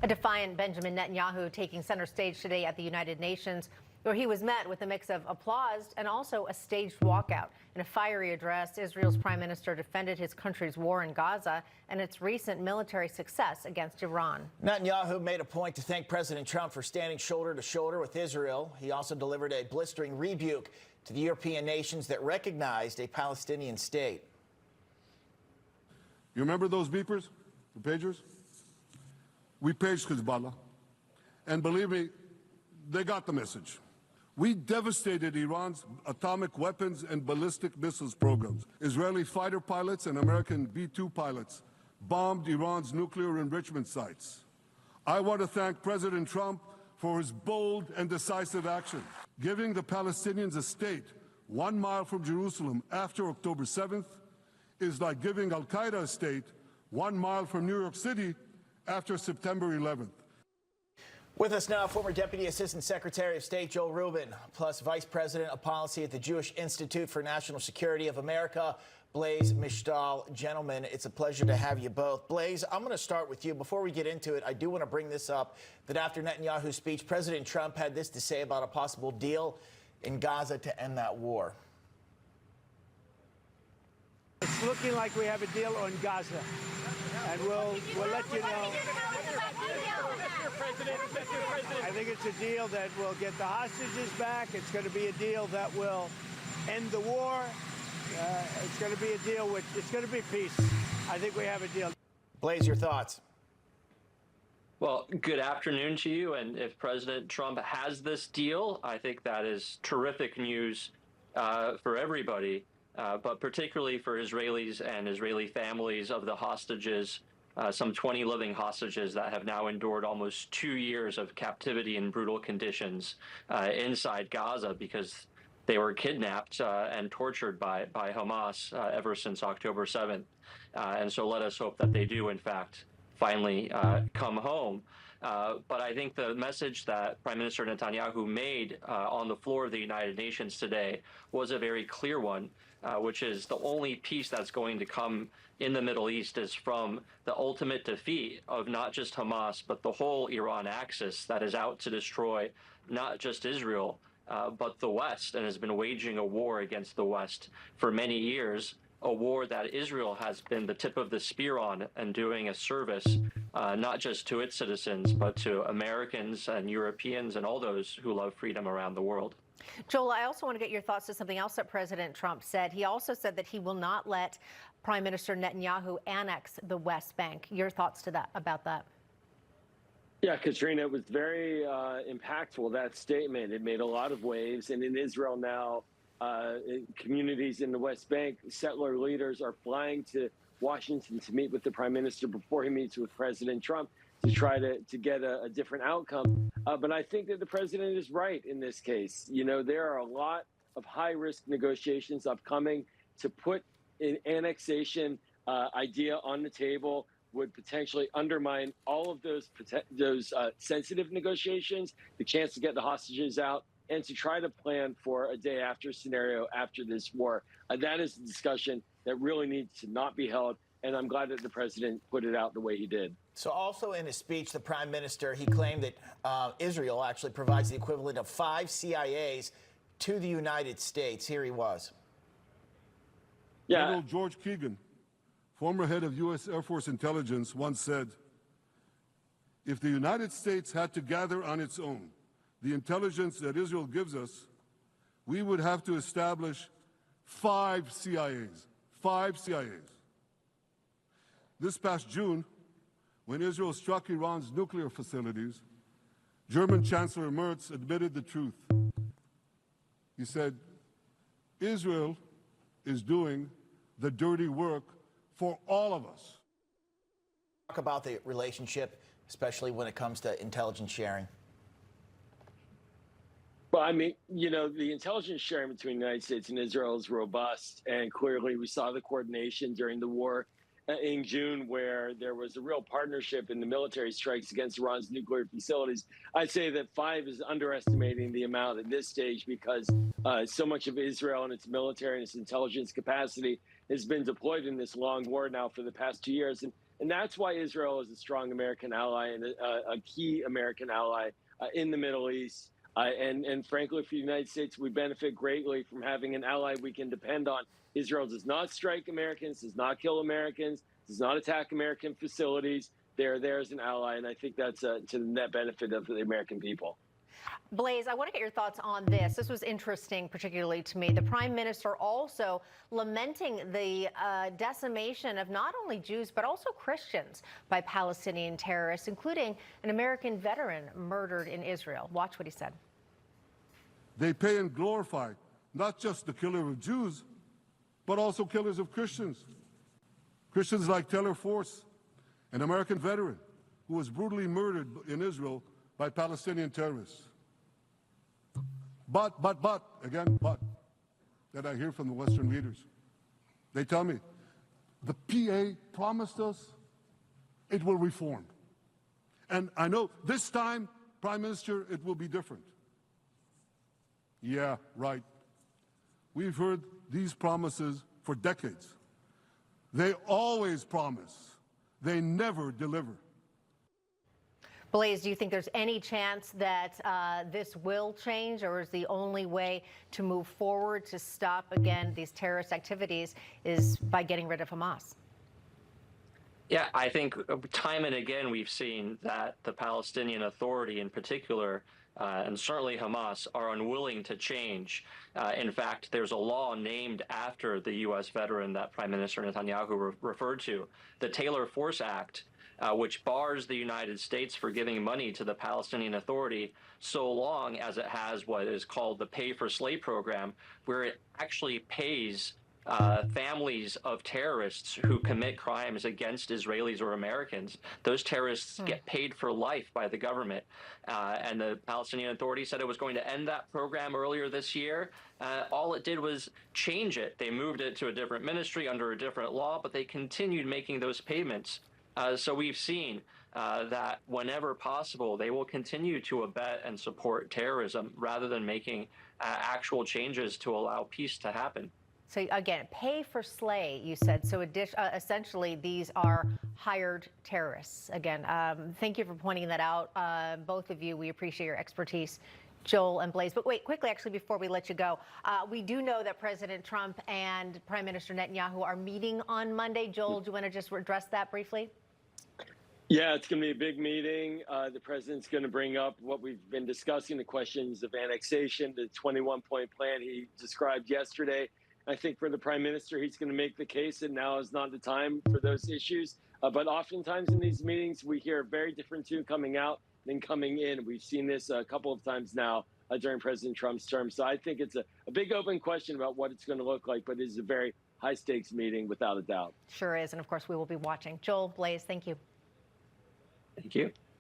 A defiant Benjamin Netanyahu taking center stage today at the United Nations, where he was met with a mix of applause and also a staged walkout. In a fiery address, Israel's prime minister defended his country's war in Gaza and its recent military success against Iran. Netanyahu made a point to thank President Trump for standing shoulder to shoulder with Israel. He also delivered a blistering rebuke to the European nations that recognized a Palestinian state. You remember those beepers, the pagers? We paged Hezbollah, and believe me, they got the message. We devastated Iran's atomic weapons and ballistic missiles programs. Israeli fighter pilots and American B-2 pilots bombed Iran's nuclear enrichment sites. I want to thank President Trump for his bold and decisive action. Giving the Palestinians a state 1 mile from Jerusalem after October 7th is like giving Al-Qaeda a state 1 mile from New York City after September 11th. With us now, former Deputy Assistant Secretary of State Joel Rubin, plus Vice President of Policy at the Jewish Institute for National Security of America, Blaise Misztal. Gentlemen, it's a pleasure to have you both. Blaise, I'm going to start with you. Before we get into it, I do want to bring this up, that after Netanyahu's speech, President Trump had this to say about a possible deal in Gaza to end that war. It's looking like we have a deal on Gaza, and we'll let you know. I think it's a deal that will get the hostages back. It's going to be a deal that will end the war. It's going to be a deal with, it's going to be peace. I think we have a deal. Blaise, your thoughts? Well, good afternoon to you. And if President Trump has this deal, I think that is terrific news for everybody, but particularly for Israelis and Israeli families of the hostages. Some 20 living hostages that have now endured almost 2 years of captivity in brutal conditions inside Gaza because they were kidnapped and tortured by Hamas ever since October 7th. And so let us hope that they do, in fact, finally come home. But I think the message that Prime Minister Netanyahu made on the floor of the United Nations today was a very clear one, which is the only peace that's going to come in the Middle East is from the ultimate defeat of not just Hamas, but the whole Iran axis that is out to destroy not just Israel, but the West, and has been waging a war against the West for many years, a war that Israel has been the tip of the spear on and doing a service not just to its citizens, but to Americans and Europeans and all those who love freedom around the world. Joel, I also want to get your thoughts to something else that President Trump said. He also said that he will not let Prime Minister Netanyahu annex the West Bank. Your thoughts to that about that? Yeah, Katrina, it was very impactful, that statement. It made a lot of waves. And in Israel now, communities in the West Bank, settler leaders are flying to Washington to meet with the prime minister before he meets with President Trump to try to get a different outcome. But I think that the president is right in this case. You know, there are a lot of high-risk negotiations upcoming. To put an annexation idea on the table would potentially undermine all of those sensitive negotiations, the chance to get the hostages out, and to try to plan for a day after scenario after this war. That is a discussion that really needs to not be held, and I'm glad that the president put it out the way he did. So also in his speech, the prime minister, he claimed that Israel actually provides the equivalent of 5 CIAs to the United States. Here he was. Yeah. General George Keegan, former head of U.S. Air Force Intelligence, once said, if the United States had to gather on its own the intelligence that Israel gives us, we would have to establish 5 CIAs. 5 CIAs. This past June, when Israel struck Iran's nuclear facilities, German Chancellor Merz admitted the truth. He said, Israel is doing the dirty work for all of us. Talk about the relationship, especially when it comes to intelligence sharing. Well, I mean, you know, the intelligence sharing between the United States and Israel is robust, and clearly we saw the coordination during the war in June, where there was a real partnership in the military strikes against Iran's nuclear facilities. I'd say that 5 is underestimating the amount at this stage because so much of Israel and its military and its intelligence capacity has been deployed in this long war now for the past 2 years. And And that's why Israel is a strong American ally and a key American ally in the Middle East. And frankly, for the United States, we benefit greatly from having an ally we can depend on. Israel does not strike Americans, does not kill Americans, does not attack American facilities. They're there as an ally, and I think that's to the net benefit of the American people. Blaise, I want to get your thoughts on this. This was interesting, particularly to me. The Prime Minister also lamenting the decimation of not only Jews, but also Christians by Palestinian terrorists, including an American veteran murdered in Israel. Watch what he said. They pay and glorify not just the killer of Jews, but also killers of Christians. Christians like Taylor Force, an American veteran who was brutally murdered in Israel by Palestinian terrorists. But, that I hear from the Western leaders. They tell me, the PA promised us it will reform. And I know this time, Prime Minister, it will be different. Yeah, right. We've heard these promises for decades. They always promise. They never deliver. Blaise, do you think there's any chance that this will change, or is the only way to move forward to stop, again, these terrorist activities is by getting rid of Hamas? Yeah, I think time and again we've seen that the Palestinian Authority in particular, and certainly Hamas, are unwilling to change. In fact, there's a law named after the U.S. veteran that Prime Minister Netanyahu referred to, the Taylor Force Act, which bars the United States for giving money to the Palestinian Authority so long as it has what is called the Pay for Slay program, where it actually pays families of terrorists who commit crimes against Israelis or Americans. Those terrorists get paid for life by the government. And the Palestinian Authority said it was going to end that program earlier this year. All it did was change it. They moved it to a different ministry under a different law, but they continued making those payments. So we've seen that whenever possible, they will continue to abet and support terrorism rather than making actual changes to allow peace to happen. So again, pay for slay, you said. So essentially, these are hired terrorists. Again, thank you for pointing that out, both of you. We appreciate your expertise, Joel and Blaise. But wait, quickly, actually, before we let you go, we do know that President Trump and Prime Minister Netanyahu are meeting on Monday. Joel, do you want to just address that briefly? Yeah, it's going to be a big meeting. The president's going to bring up what we've been discussing, the questions of annexation, the 21-point plan he described yesterday. I think for the prime minister, he's going to make the case that now is not the time for those issues. But oftentimes in these meetings, we hear a very different tune coming out than coming in. We've seen this a couple of times now during President Trump's term. So I think it's a big open question about what it's going to look like, but it is a very high stakes meeting without a doubt. Sure is. And of course, we will be watching. Joel, Blaise, thank you. Thank you.